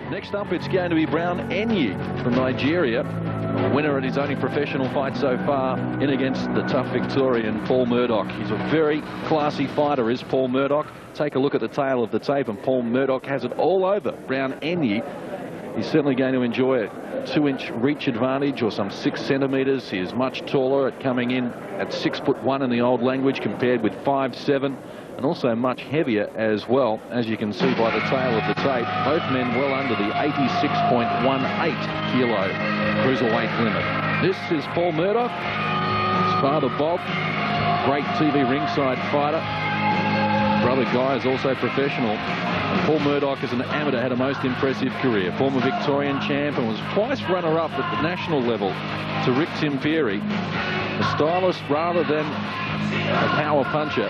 Next up, it's going to be Brown Enyi from Nigeria. A winner at his only professional fight so far, in against the tough Victorian Paul Murdoch. He's a very classy fighter, is Paul Murdoch. Take a look at the tail of the tape, and Paul Murdoch has it all over Brown Enyi. He's certainly going to enjoy a 2-inch reach advantage, or some 6 centimetres. He is much taller at coming in at 6'1" in the old language, compared with 5'7", and also much heavier as well, as you can see by the tail of the tape. Both men well under the 86.18 kilo cruiserweight limit. This is Paul Murdoch. His father Bob, great TV ringside fighter. Brother Guy is also professional. And Paul Murdoch, as an amateur, had a most impressive career. Former Victorian champ and was twice runner-up at the national level to Rick Timpieri. A stylist rather than a power puncher.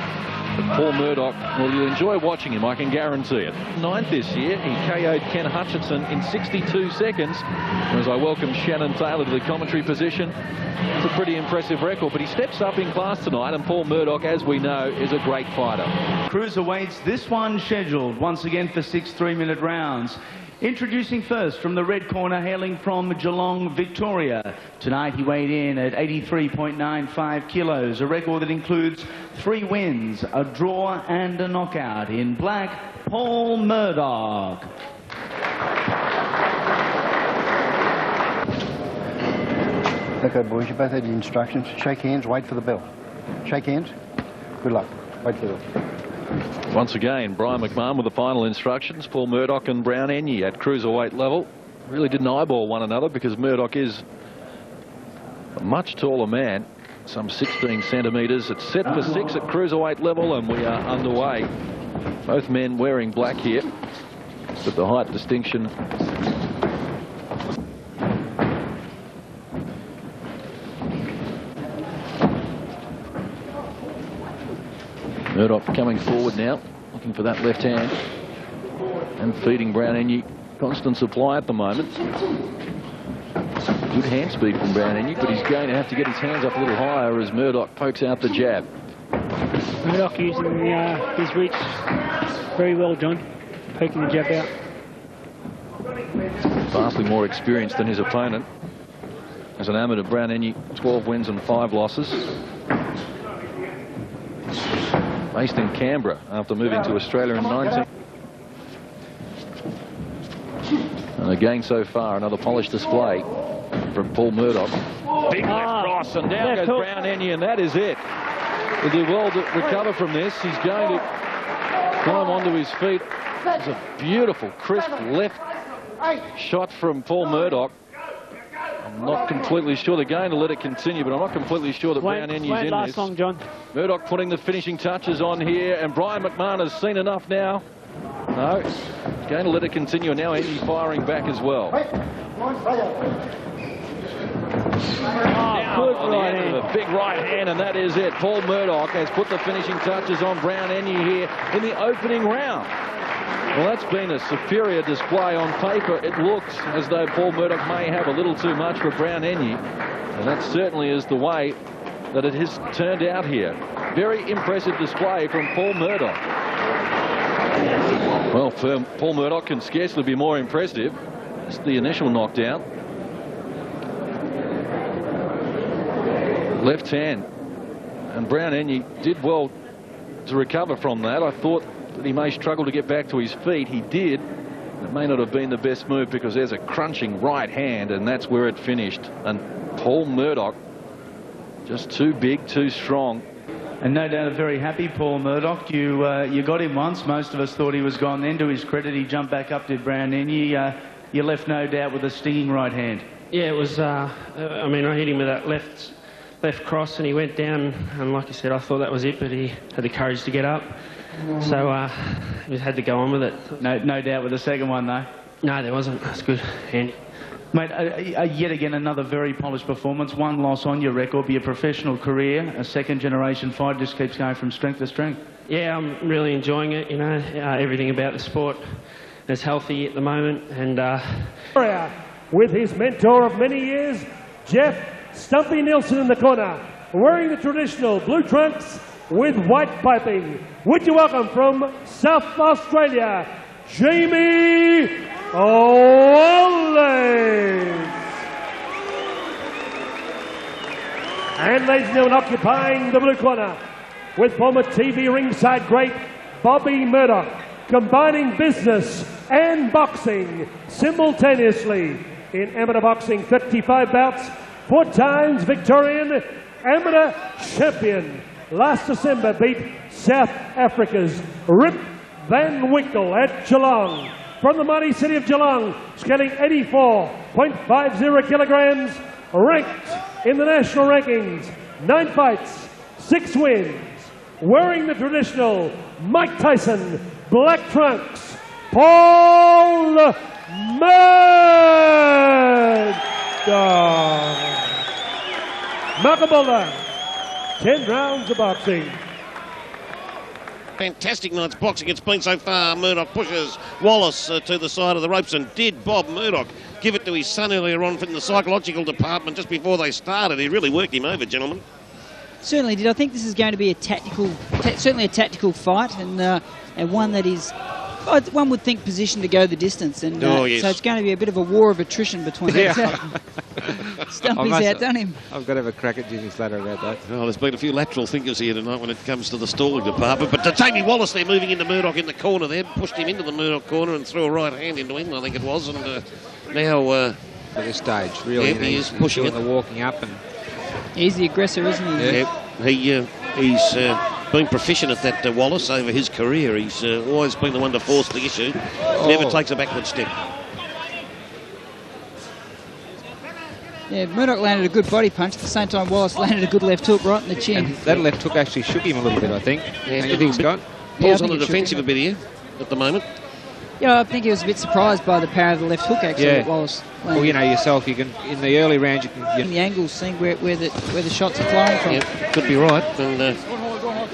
But Paul Murdoch, well, you'll enjoy watching him, I can guarantee it. 9th this year, he KO'd Ken Hutchinson in 62 seconds. As I welcome Shannon Taylor to the commentary position, it's a pretty impressive record, but he steps up in class tonight, and Paul Murdoch, as we know, is a great fighter. Cruiserweights, this one scheduled once again for 6 3-minute rounds. Introducing first from the red corner, hailing from Geelong, Victoria. Tonight he weighed in at 83.95 kilos, a record that includes 3 wins, a draw and a knockout. In black, Paul Murdoch. Okay, boys, you both had the instructions. Shake hands, wait for the bell. Shake hands. Good luck. Wait for the bell. Once again, Brian McMahon with the final instructions. Paul Murdoch and Brown Enyi at cruiserweight level. Really didn't eyeball one another because Murdoch is a much taller man, some 16 centimetres. It's set for 6 at cruiserweight level, and we are underway. Both men wearing black here, but the height distinction. Murdoch coming forward now, looking for that left hand and feeding Brown Enyi constant supply at the moment. Good hand speed from Brown Enyi, but he's going to have to get his hands up a little higher as Murdoch pokes out the jab. Murdoch using his reach very well, John, poking the jab out. Vastly more experienced than his opponent. As an amateur, Brown Enyi, 12 wins and 5 losses. Based in Canberra after moving to Australia in 19. And again so far, another polished display from Paul Murdoch. Big left cross, and down goes Brown Enyi, and that is it. He'll do well to recover from this. He's going to climb onto his feet. It's a beautiful, crisp left shot from Paul Murdoch. I'm not completely sure. They're going to let it continue, but I'm not completely sure that Brown Enyi's in this. Long, John. Murdoch putting the finishing touches on here, and Brian McMahon has seen enough now. No, going to let it continue, and now Enyi firing back as well. Good right hand. A big right hand, and that is it. Paul Murdoch has put the finishing touches on Brown Enyi here in the opening round. Well, that's been a superior display on paper. It looks as though Paul Murdoch may have a little too much for Brown Enyi, and that certainly is the way that it has turned out here. Very impressive display from Paul Murdoch. Well, Paul Murdoch can scarcely be more impressive. Just the initial knockdown. Left hand, and Brown Enyi did well to recover from that. I thought that he may struggle to get back to his feet. He did. It may not have been the best move because there's a crunching right hand, and that's where it finished. And Paul Murdoch, just too big, too strong. And no doubt a very happy Paul Murdoch. You got him once. Most of us thought he was gone then. To his credit, he jumped back up to Brown Enyi. You left no doubt with a stinging right hand. Yeah, it was, I mean, I hit him with that left cross, and he went down, and like I said, I thought that was it, but he had the courage to get up. So he had to go on with it. No doubt with the second one, though. No, there wasn't. That's good, Andy. Mate, yet again, another very polished performance. 1 loss on your record, be a professional career. A second-generation fight just keeps going from strength to strength. Yeah, I'm really enjoying it, you know. Everything about the sport is healthy at the moment. And with his mentor of many years, Jeff Stumpy Nielsen in the corner, wearing the traditional blue trunks with white piping. Would you welcome from South Australia, Jamie Wallace. ladies and gentlemen, occupying the blue corner with former TV ringside great Bobby Murdoch, combining business and boxing simultaneously. In amateur boxing, 35 bouts, 4 times Victorian amateur champion. Last December beat South Africa's Rip Van Winkle at Geelong. From the mighty city of Geelong, scaling 84.50 kilograms, ranked in the national rankings, 9 fights, 6 wins. Wearing the traditional Mike Tyson black trunks, Paul Murdoch. Malcolm Boulder, 10 rounds of boxing. Fantastic night's boxing it's been so far. Murdoch pushes Wallace to the side of the ropes, and did Bob Murdoch give it to his son earlier on from the psychological department just before they started. He really worked him over, gentlemen. Certainly did. I think this is going to be a tactical, certainly a tactical fight, and one that is, one would think, positioned to go the distance. And yes. So it's going to be a bit of a war of attrition between them. Stumpy's outdone him. I've got to have a crack at Jimmy Slater about that. Well, there's been a few lateral thinkers here tonight when it comes to the stalling department. But Jamie Wallace there moving into Murdoch in the corner there, pushed him into the Murdoch corner and threw a right hand into him, I think it was. And now... at this stage, really. Yeah, he is pushing the walking up. And he's the aggressor, isn't he? Yeah. He's been proficient at that, Wallace, over his career. He's always been the one to force the issue. Never takes a backward step. Yeah, Murdoch landed a good body punch. At the same time, Wallace landed a good left hook right in the chin. And that left hook actually shook him a little bit, I think. Yeah, you think, Scott? Paul's on the defensive a bit here at the moment. Yeah, I think he was a bit surprised by the power of the left hook, actually, that Wallace landed. Well, you know yourself, you can, in the early rounds, you can... In the angles, seeing where the shots are flowing from. Yep, could be right. And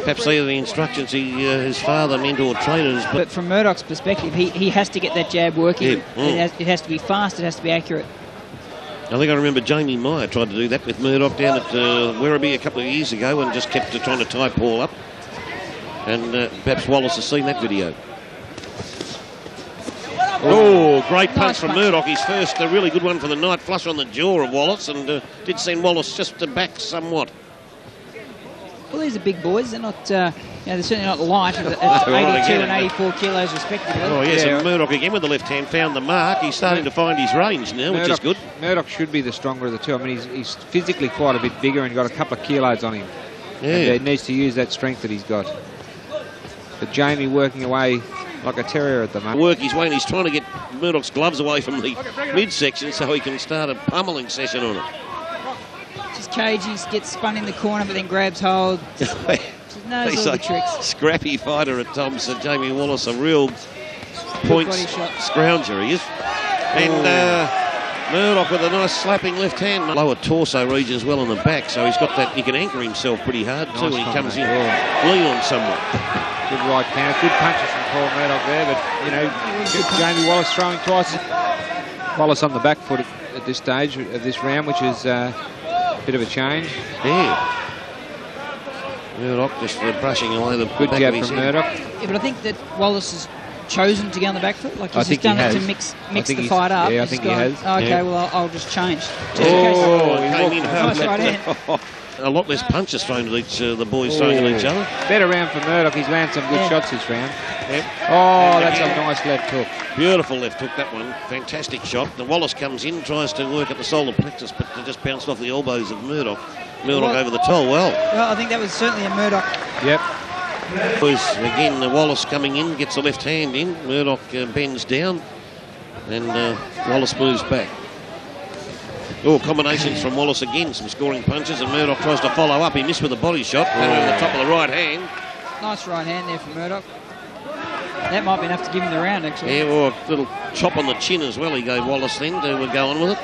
perhaps they are the instructions his father mentored trainers. But from Murdoch's perspective, he has to get that jab working. Yeah. It has to be fast, it has to be accurate. I think I remember Jamie Meyer tried to do that with Murdoch down at Werribee a couple of years ago and just kept trying to tie Paul up. And perhaps Wallace has seen that video. Oh, great punch from Murdoch. His first really good one for the night, flush on the jaw of Wallace, and did send Wallace just back somewhat. Well, these are big boys. They're not, they're certainly not light at 82 and 84 kilos respectively. Oh, yes, and Murdoch again with the left hand found the mark. He's starting to find his range now, which is good. Murdoch should be the stronger of the two. I mean, he's physically quite a bit bigger and got a couple of kilos on him. Yeah. And he needs to use that strength that he's got. But Jamie working away like a terrier at the moment. Work his way, and he's trying to get Murdoch's gloves away from the midsection so he can start a pummeling session on it. Just cagey, gets spun in the corner, but then grabs hold. Just knows all the tricks. Scrappy fighter at times. Jamie Wallace, a real points scrounger he is. And Murdoch with a nice slapping left hand. Lower torso region as well on the back, so he's got that, he can anchor himself pretty hard too when he comes in. Lean on somewhat. Good right counter, good punches from Paul Murdoch there, but, you know, Jamie Wallace throwing twice. Wallace on the back foot at this stage of this round, which is a bit of a change. Yeah. Murdoch just brushing away the good jab from Murdoch. Yeah, but I think that Wallace has chosen to go on the back foot. Like he's just done it to mix the fight up. Yeah, I think he has. Okay, well, I'll just change. Just came in nice right hand. A lot less punches thrown to the boys throwing at each other. Better round for Murdoch. He's landed some good shots this round. Yep. Oh, that's a nice left hook. Beautiful left hook, that one. Fantastic shot. The Wallace comes in, tries to work at the solar plexus, but it just bounced off the elbows of Murdoch. Murdoch over the toe. Well, I think that was certainly a Murdoch. Yep. Again, Wallace coming in, gets the left hand in. Murdoch bends down, and Wallace moves back. Oh, combinations from Wallace again, some scoring punches, and Murdoch tries to follow up. He missed with a body shot, and over the top of the right hand. Nice right hand there from Murdoch. That might be enough to give him the round, actually. Yeah, or a little chop on the chin as well, he gave Wallace then to go on with it.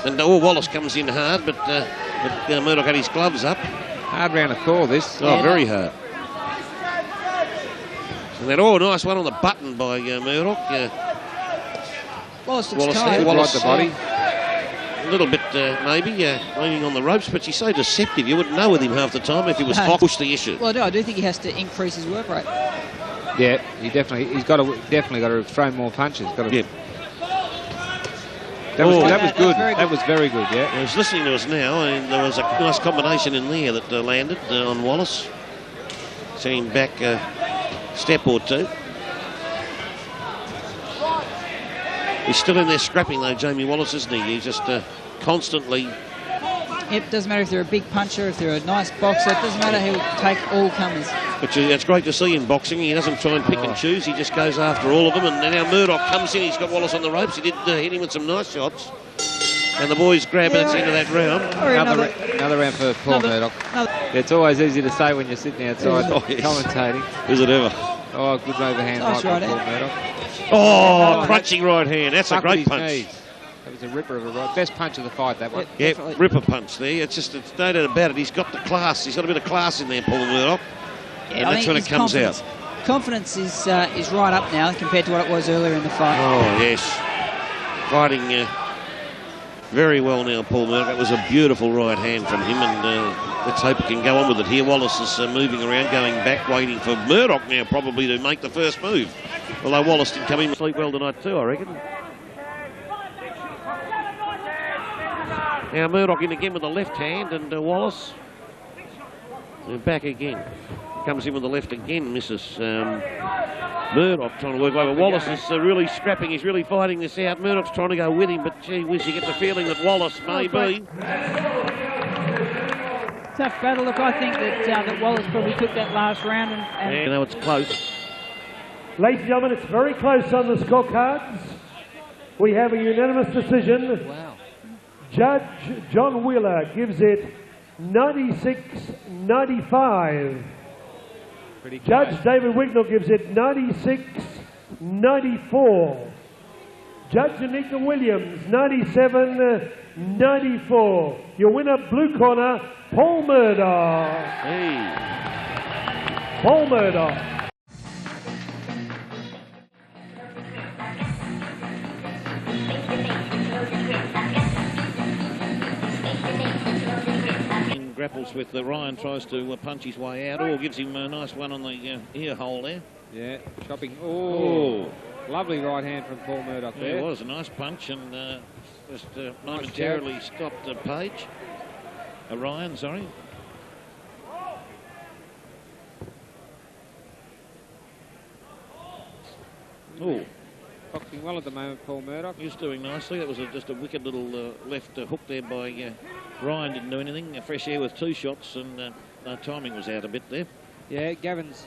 And Wallace comes in hard, but Murdoch had his gloves up. Hard round to call this. Oh, very hard. And then, nice one on the button by Murdoch. Wallace looks tired. Wallace, the body. A little bit, maybe, leaning on the ropes, but he's so deceptive. You wouldn't know with him half the time if he was hot. Push the issue. Well, I do think he has to increase his work rate. Yeah, he's definitely got to throw more punches. That was good. Very That was very good, yeah. I was listening to us now, and there was a nice combination in there that landed on Wallace. Sent him back a step or two. He's still in there scrapping though, Jamie Wallace, isn't he? He's just constantly... It doesn't matter if they're a big puncher, if they're a nice boxer, it doesn't matter, he'll take all comers. But it's great to see him boxing. He doesn't try and pick and choose, he just goes after all of them. And now Murdoch comes in, he's got Wallace on the ropes. He did hit him with some nice shots. And the boys grab it at the end of that round. Another round for Paul Murdoch. It's always easy to say when you're sitting outside commentating. Is it ever? Oh, good overhand nice right right by Paul Murdoch. Oh, crunching right hand. That's a great punch. Knees. That was a ripper of a right. Best punch of the fight, that one. Yeah, ripper punch there. It's no doubt about it. He's got the class. He's got a bit of class in there, Paul Murdoch. Yeah, and that's when it comes out. Confidence is right up now compared to what it was earlier in the fight. Oh, yes. Fighting very well now, Paul Murdoch. That was a beautiful right hand from him, and let's hope he can go on with it here. Wallace is moving around, going back, waiting for Murdoch now probably to make the first move. Although Wallace did come in and sleep well tonight too, I reckon. Now Murdoch in again with the left hand, and Wallace back again. Comes in with the left again, misses. Murdoch trying to work over. Wallace is really scrapping. He's really fighting this out. Murdoch's trying to go with him, but gee whiz, you get the feeling that Wallace may be. Tough battle. Look, I think that Wallace probably took that last round. And You know, it's close. Ladies and gentlemen, it's very close on the scorecards. We have a unanimous decision. Wow. Judge John Wheeler gives it 96-95. Judge David Wignall gives it 96-94. Judge Anika Williams, 97-94. Your winner, blue corner, Paul Murdoch. Hey. Paul Murdoch. Grapples with Ryan, tries to punch his way out, or gives him a nice one on the ear hole there. Yeah, chopping. Oh, lovely right hand from Paul Murdoch there. It was a nice punch, and just momentarily stopped Page. Ryan, sorry. Oh. Boxing well at the moment, Paul Murdoch. He's doing nicely. That was just a wicked little left hook there by Ryan. Didn't do anything. Fresh air with 2 shots, and timing was out a bit there. Yeah, Gavin's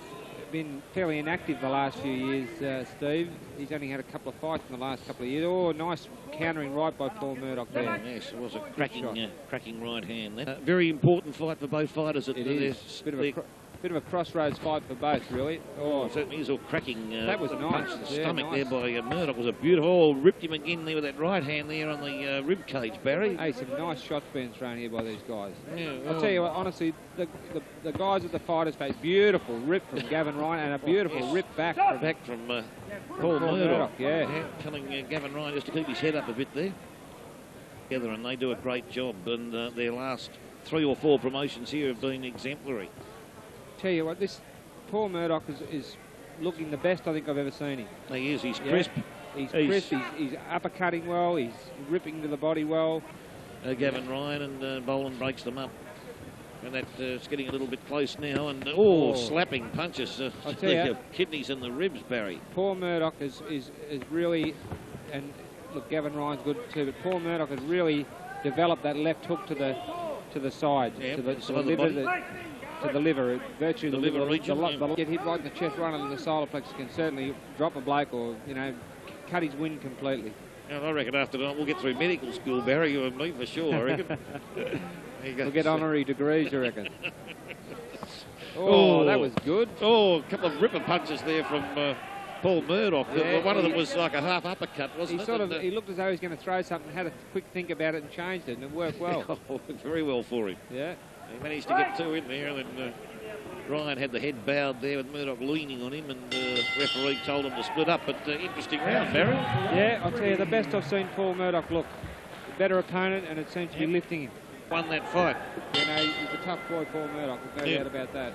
been fairly inactive the last few years, Steve. He's only had a couple of fights in the last couple of years. Oh, nice countering right by Paul Murdoch there. Yes, it was a cracking right hand there. Very important fight for both fighters. It is. Bit of a crossroads fight for both, really. Oh, certainly is all cracking. That was nice. The stomach nice. There by Murdoch was a beautiful. Oh, ripped him again there with that right hand there on the rib cage, Barry. Hey, some nice shots being thrown here by these guys. Yeah, I'll tell you what, honestly, the guys at the fighters' face, beautiful rip from Gavin Ryan and a beautiful rip back from Paul Murdoch. Yeah, telling Gavin Ryan just to keep his head up a bit there. Together, and they do a great job. And their last 3 or 4 promotions here have been exemplary. Tell you what, this Paul Murdoch is looking the best I think I've ever seen him. He is. He's crisp. He's crisp. He's uppercutting well. He's ripping to the body well. Gavin Ryan and Boland breaks them up, and that's getting a little bit close now. And slapping punches. I tell you, kidneys and the ribs, Barry. Paul Murdoch is really, and look, Gavin Ryan's good too, but Paul Murdoch has really developed that left hook to the side, to the liver. To the liver, virtue the liver region. Get hit right in the chest, run into the solar plexus can certainly drop a bloke or, cut his wind completely. Yeah, I reckon after that we'll get through medical school, Barry, you and me for sure, I reckon. We'll get honorary degrees, you reckon? Oh, that was good. Oh, a couple of ripper punches there from Paul Murdoch. Yeah, one of them was like a half uppercut, wasn't it? He looked as though he was going to throw something, had a quick think about it and changed it, and it worked well. Very well for him. Yeah. He managed to get 2 in there, and then Ryan had the head bowed there with Murdoch leaning on him, and the referee told him to split up. But interesting round, Barry. Yeah, I'll tell you, the best I've seen Paul Murdoch look. Better opponent, and it seems to be lifting him. Won that fight. He's a tough boy, Paul Murdoch. There's no doubt about that.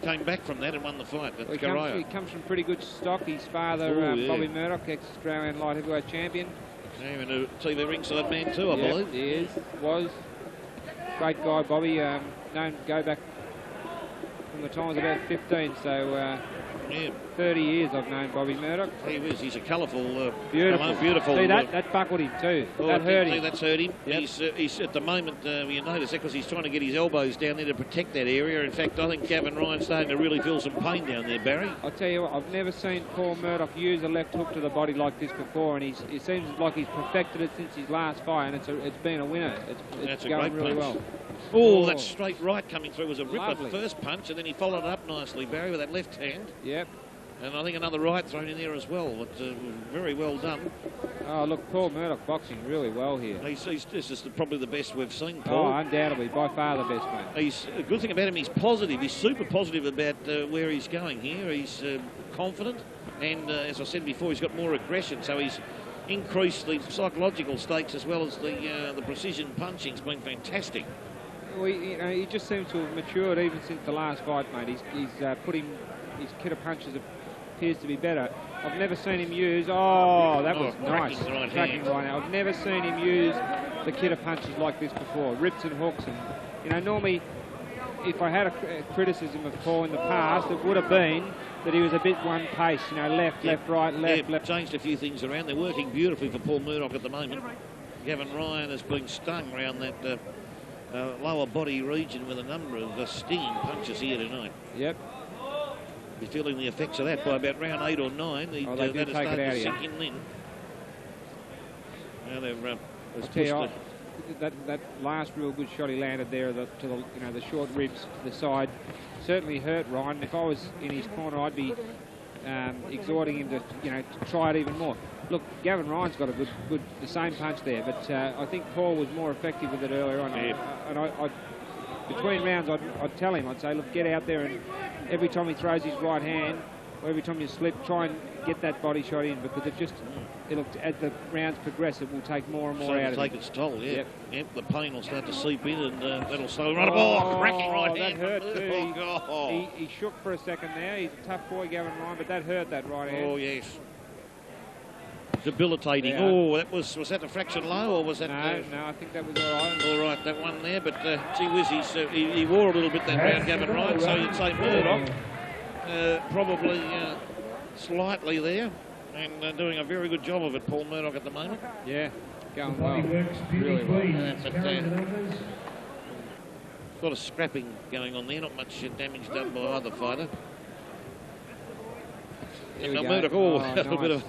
Came back from that and won the fight. That's he comes from pretty good stock. His father, Bobby Murdoch, ex-Australian light heavyweight champion. Even a TV ringside man too, I believe. He is. Was. Great guy, Bobby. Known go back from the time I was about 15, so 30 years I've known Bobby Murdoch. He's a colourful, beautiful. See, that buckled him too. That hurt him. That's hurt him. Yep. He's at the moment, you notice that because he's trying to get his elbows down there to protect that area. In fact, I think Gavin Ryan's starting to really feel some pain down there, Barry. I'll tell you what, I've never seen Paul Murdoch use a left hook to the body like this before, and it seems like he's perfected it since his last fight, and it's been a winner. It's going really well. Oh, that straight right coming through was a ripper Lovely. first punch, and then he followed it up nicely, Barry, with that left hand. Yep. And I think another right thrown in there as well. But very well done. Oh, look, Paul Murdoch boxing really well here. This is probably the best we've seen, Paul. Oh, undoubtedly, by far the best, mate. A good thing about him, he's positive. He's super positive about where he's going here. He's confident, and as I said before, he's got more aggression, so he's increased the psychological stakes as well as the precision punching's been fantastic. Well, he just seems to have matured even since the last fight, mate. He's putting his kit of punches appears to be better. I've never seen him use. Oh, that was nice. Cracking right now. I've never seen him use the kit of punches like this before. Rips and hooks, and normally, if I had a criticism of Paul in the past, it would have been that he was a bit one pace. Left, right, left. Changed a few things around. They're working beautifully for Paul Murdoch at the moment. Gavin Ryan has been stung around that lower body region with a number of stinging punches here tonight. Yep. He's feeling the effects of that by about round 8 or 9. They do that has take started it out to of sink you. in then. Now they've I'll tell you, that last real good shot he landed there to the short ribs to the side certainly hurt Ryan. If I was in his corner, I'd be exhorting him to try it even more. Look, Gavin Ryan's got the same punch there, but I think Paul was more effective with it earlier on. And I between rounds, I'd tell him, I'd say, look, get out there, and every time he throws his right hand, or every time you slip, try and get that body shot in, because as the rounds progress, it will take more and more out of it. Take its toll, yeah. Yep. The pain will start to seep in, and that'll slow run. Oh, cracking right hand. That hurt too. Oh. He shook for a second there. He's a tough boy, Gavin Ryan, but that hurt, that right hand. Oh, yes. Debilitating. Yeah. Oh, was that a fraction low, or was that... No, I think that was all right. All right, that one there, but gee whiz, he wore a little bit that round, Gavin Ryan, so you'd say Murdoch probably slightly there, and doing a very good job of it, Paul Murdoch, at the moment. Yeah, going well. Really well. A lot of scrapping going on there, not much damage done by either fighter. Murdoch, a little bit of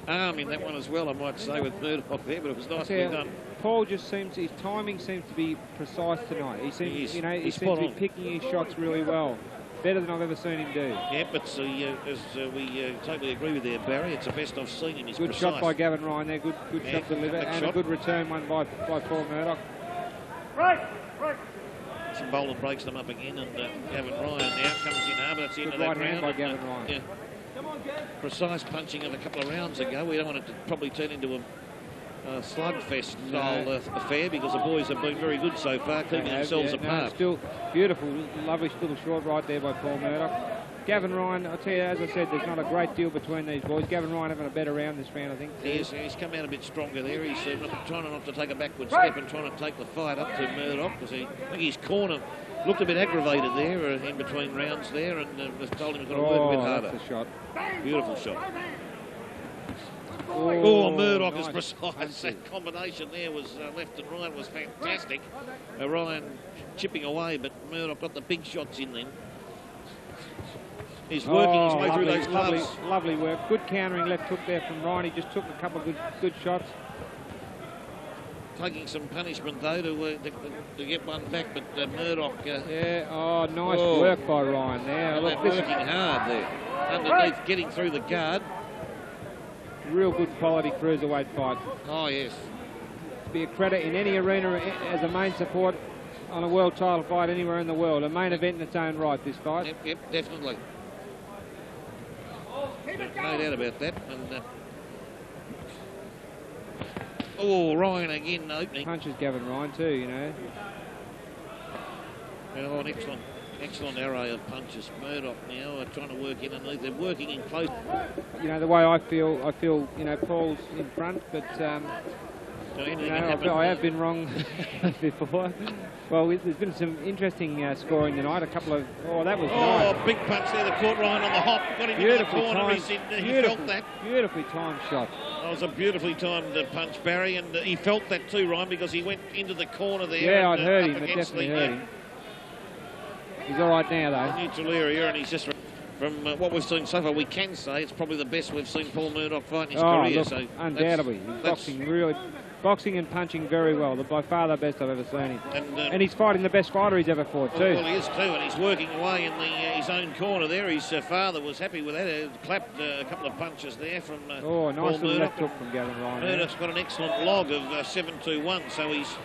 arm in that one as well, I might say, with Murdoch there, but it was nicely done. Paul just his timing seems to be precise tonight. He seems, he seems to be picking his shots really well. Better than I've ever seen him do. Yeah, but as we totally agree with there, Barry, it's the best I've seen him. He's good precise. Shot by Gavin Ryan there, good shot delivered, and a good return one by Paul Murdoch. Right. Some bowler breaks them up again, and Gavin Ryan now comes in hard, but that's the end of that right round. hand by Gavin Ryan. Yeah. Precise punching of a couple of rounds ago. We don't want it to probably turn into a slugfest style affair, because the boys have been very good so far, keeping themselves apart. No, still beautiful, lovely little short right there by Paul Murdoch. Gavin Ryan, I'll tell you, as I said, there's not a great deal between these boys. Gavin Ryan having a better round this round, I think. Yes, he's come out a bit stronger there. He's trying not to take a backward step and trying to take the fight up to Murdoch, because I think his corner looked a bit aggravated there in between rounds there, and told him he's got to work a bit harder. That's a shot. Beautiful shot. Murdoch nice. is precise. That combination there was left and right was fantastic. Ryan chipping away, but Murdoch got the big shots in then. He's working his way through those gloves. Lovely work. Good countering left hook there from Ryan. He just took a couple of good shots. Taking some punishment though to get one back, but Murdoch. Nice work by Ryan there. Look, working hard there underneath, getting through the guard. Real good quality cruiserweight fight. Oh yes. Be a credit in any arena as a main support on a world title fight anywhere in the world. A main event in its own right, this fight. Yep, definitely. No doubt about that. And Ryan again opening. Punches Gavin Ryan too, Oh, next one. Excellent array of punches. Murdoch now are trying to work in underneath. They're working in close. You know, the way I feel, you know, Paul's in front, but you know, I have been wrong before. Well, there's been some interesting scoring tonight. A couple of... Oh, that was nice. Oh, big punch there that caught Ryan on the hop. Got him into the corner. He felt that. Beautifully timed shot. That was a beautifully timed punch, Barry, and he felt that too, Ryan, because he went into the corner there. Yeah, I'd heard him. It definitely hurt him. He's all right now, though. Neutral area, and he's just... From what we've seen so far, we can say it's probably the best we've seen Paul Murdoch fight in his career. Look, so undoubtedly. He's boxing and punching very well. By far the best I've ever seen him. And he's fighting the best fighter he's ever fought, too. Well, he is, too, and he's working away in his own corner there. His father was happy with that. He clapped a couple of punches there from nice Paul little Murdoch. left hook from Gavin Ryan. Murdoch's got an excellent log of 7-2-1, so he's...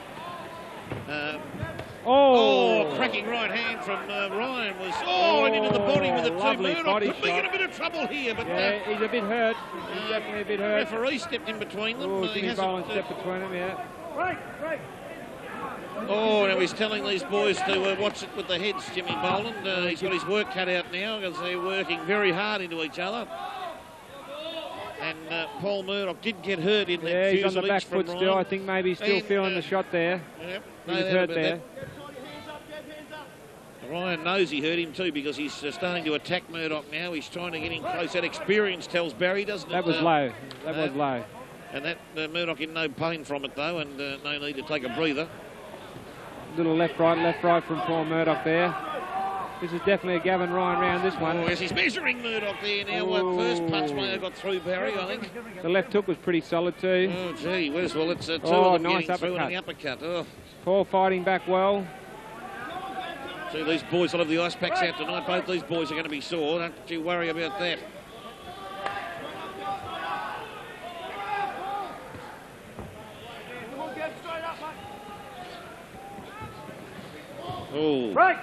cracking right hand from Ryan was and into the body with a two. Murdoch could be in a bit of trouble here, but yeah, he's a bit hurt. He's definitely a bit hurt. The referee stepped in between them. Jimmy Boland stepped between them, yeah. Right. Now he's telling these boys to watch it with the heads, Jimmy Boland. He's got his work cut out now because they're working very hard into each other. And Paul Murdoch did get hurt in that fuselage. Yeah, he's on the back foot Ryan. still. I think maybe he's still feeling the shot there. Yep. He was hurt there. Ryan knows he hurt him too because he's starting to attack Murdoch now. He's trying to get in close. That experience tells Barry, doesn't it? That was low. That was low. And that Murdoch in no pain from it though, and no need to take a breather. Little left right from Paul Murdoch there. This is definitely a Gavin Ryan round, this one. Oh, yes, he's measuring Murdoch there now. First punch may have got through Barry, I think. The left hook was pretty solid too. Oh, gee whiz. Well, it's two of them nice getting through in the uppercut. Oh. Paul fighting back well. See, these boys will have the ice packs out tonight. Both these boys are going to be sore. Don't you worry about that. Oh. Right.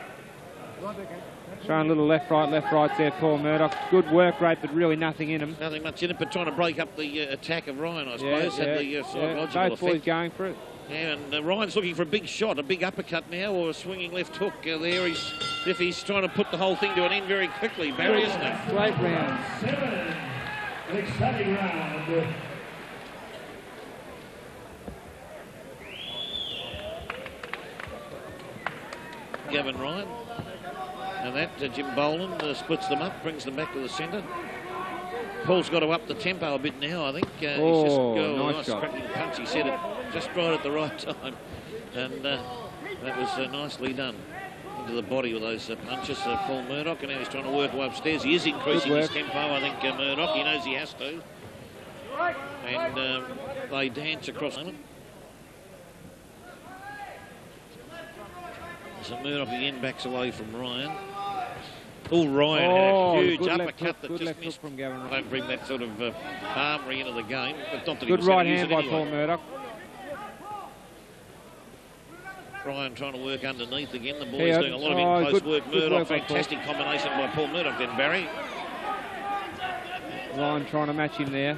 Showing a little left right there, Paul Murdoch. Good work rate, but really nothing in him. Nothing much in it, but trying to break up the attack of Ryan, I suppose, and the psychological both boys effect. going for it. Yeah, and Ryan's looking for a big shot, a big uppercut now, or a swinging left hook there. He's trying to put the whole thing to an end very quickly, Barry, isn't it? Great round. 7. An exciting round. Gavin Ryan. And that, Jim Boland splits them up, brings them back to the centre. Paul's got to up the tempo a bit now, I think. He's just nice cracking punch. He said it just right at the right time. And that was nicely done. Into the body with those punches, Paul Murdoch. And now he's trying to work way upstairs. He is increasing his tempo, I think, Murdoch. He knows he has to. And they dance across them. So Murdoch again backs away from Ryan. Oh, Ryan had a huge uppercut that just missed. From Gavin Ryan. Don't bring that sort of armory into the game. But not that good right hand by Paul Murdoch. Ryan trying to work underneath again. The boys doing a lot of in-close work. Murdoch, fantastic combination by Paul Murdoch then, Barry. Ryan trying to match him there.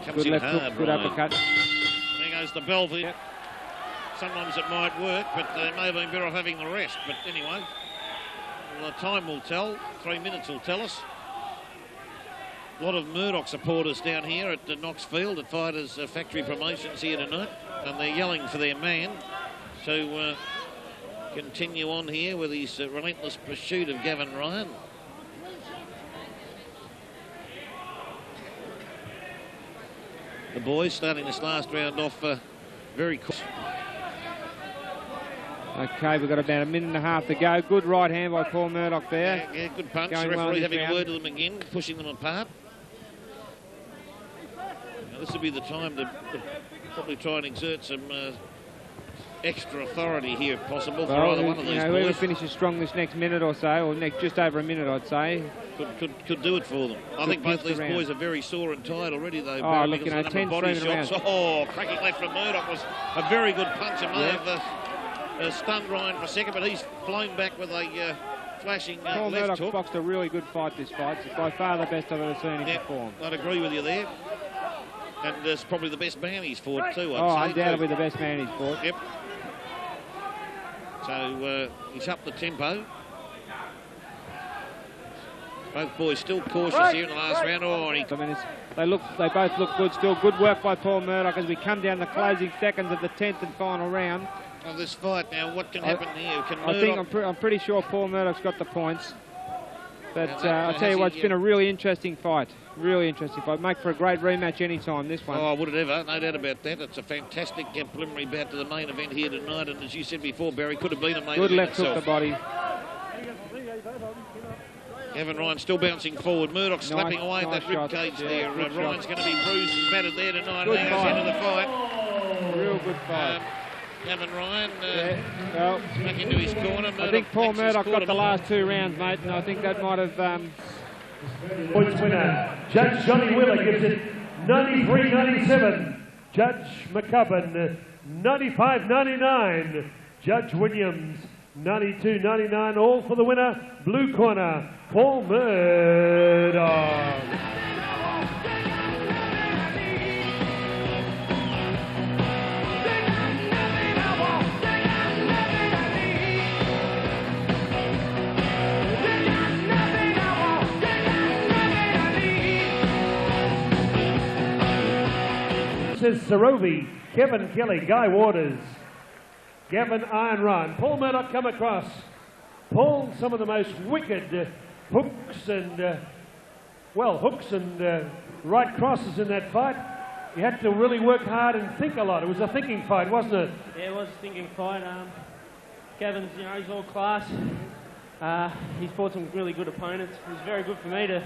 Comes good in left hard, hook, good Ryan. uppercut. There goes the Belfie. Yep. Sometimes it might work, but they may have been better off having the rest. But anyway, the time will tell. 3 minutes will tell us. A lot of Murdoch supporters down here at the Knox Field at Fighters Factory Promotions here tonight, and they're yelling for their man to continue on here with his relentless pursuit of Gavin Ryan. The boys starting this last round off very quick. Okay, we've got about a minute and a half to go. Good right hand by Paul Murdoch there. Yeah, good punch. Going The referee well having a word to them again, pushing them apart. Now, this will be the time to probably try and exert some extra authority here, if possible, for either one of these boys. Whoever finishes strong this next minute or so, or just over a minute, I'd say. Could do it for them. I think both these boys are very sore and tired already, though. Oh, look, because of the number of body shots. Oh, cracking left from Murdoch was a very good punch. It may have stunned Ryan for a second, but he's flown back with a flashing Paul left Murdoch hook. boxed a really good fight this fight. It's by far the best I've ever seen him perform. I'd agree with you there. And it's probably the best man he's fought too, I'd say. Undoubtedly the best man he's fought. Yep. So he's upped the tempo. Both boys still cautious here in the last round. Oh, I mean, they both look good still. Good work by Paul Murdoch as we come down the closing seconds of the 10th and final round. Of this fight now, what can happen here? Can I think I'm pretty sure Paul Murdoch's got the points. But I'll tell you what, it's been a really interesting fight. Really interesting fight. Make for a great rematch anytime, this one. Oh, would it ever? No doubt about that. It's a fantastic preliminary bout to the main event here tonight. And as you said before, Barry, could have been a main good event left hook to body. Gavin Ryan still bouncing forward. Murdoch slapping away at that rib cage there. Ryan's going to be bruised and battered there tonight. Good At the end of the fight. Real good fight. Gavin Ryan well, back into his corner. I think Paul Murdoch got the last 2 rounds, mate, and I think that might have... Points winner, Judge Johnny Wheeler gives it 93-97. Judge McCubbin, 95-99. Judge Williams, 92-99. All for the winner, blue corner, Paul Murdoch. Says Sarovi, Kevin Kelly, Guy Waters, Gavin Iron Ryan. Paul Murdoch come across. Paul, some of the most wicked hooks and right crosses in that fight. You had to really work hard and think a lot. It was a thinking fight, wasn't it? Yeah, it was a thinking fight. Gavin's, he's all class. He's fought some really good opponents. It was very good for me to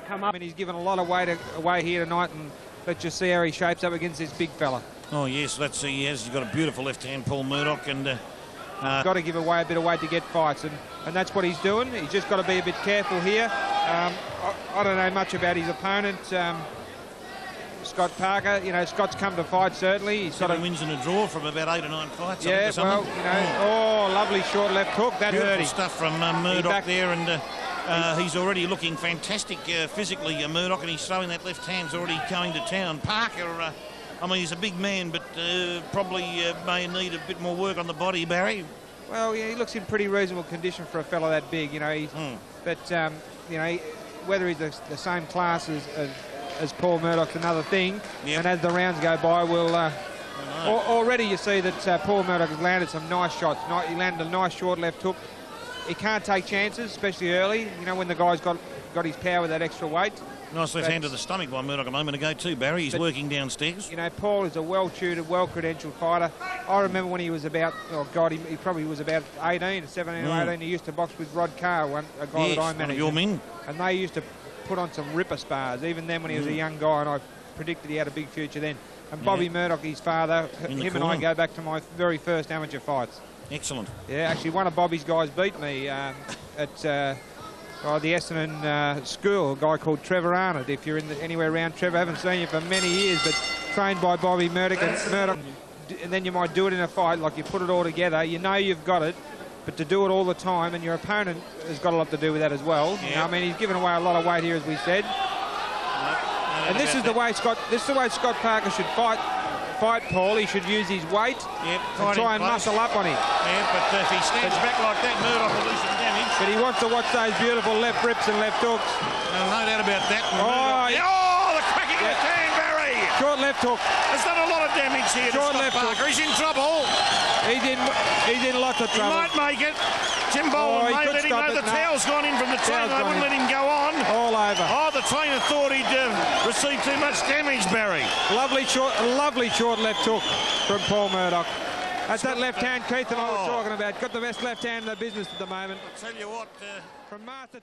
come up. I mean, he's given a lot away here tonight, and let's just see how he shapes up against this big fella. Oh, yes, let's see. He's got a beautiful left hand, Paul Murdoch, and... got to give away a bit of weight to get fights, and that's what he's doing. He's just got to be a bit careful here. I don't know much about his opponent, Scott Parker. Scott's come to fight, certainly. He's got 7 wins and a draw from about 8 or 9 fights. Yeah, well, oh, lovely short left hook. That hurt him. Stuff from Murdoch there, and he's already looking fantastic physically, Murdoch, and he's throwing that left hand's already going to town. Parker, I mean, he's a big man, but probably may need a bit more work on the body, Barry. Well, yeah, he looks in pretty reasonable condition for a fella that big, But, whether he's the same class as Paul Murdoch's another thing. Yep. And as the rounds go by, we'll... already you see that Paul Murdoch has landed some nice shots. He landed a nice short left hook. He can't take chances, especially early, when the guy's got his power with that extra weight. Nice left hand to the stomach by Murdoch a moment ago too, Barry. He's working downstairs. Paul is a well-tutored, well-credentialed fighter. I remember when he was about, he probably was about 18, 17 or 18. He used to box with Rod Carr, a guy that I managed. One of your men. And they used to put on some ripper spars, even then when he was a young guy, and I predicted he had a big future then. And Bobby Murdoch, his father, him and I go back to my very first amateur fights. Excellent. Yeah, actually one of Bobby's guys beat me at... the Essendon school, a guy called Trevor Arnott. If you're anywhere around Trevor, I haven't seen you for many years, but trained by Bobby Murdoch. And then you might do it in a fight, like you put it all together. You've got it, but to do it all the time, and your opponent has got a lot to do with that as well. Yeah. He's given away a lot of weight here, as we said. And this is the way Scott Parker should fight Paul. He should use his weight and try and muscle up on him. Yeah, but if he stands back like that, Murdoch will do some damage. But he wants to watch those beautiful left rips and left hooks. No doubt about that. The cracking left hand, Barry! Short left hook. Has done a lot of damage here. Short left hook. He's in trouble. He's in lots of trouble. He might make it. Jim Boland may let him know. The towel's gone in from the trainer. They wouldn't let him go on. All over. Oh, the trainer thought he'd received too much damage, Barry. Lovely short left hook from Paul Murdoch. That's that left hand Keith and I were talking about. Got the best left hand in the business at the moment. I'll tell you what. From Master...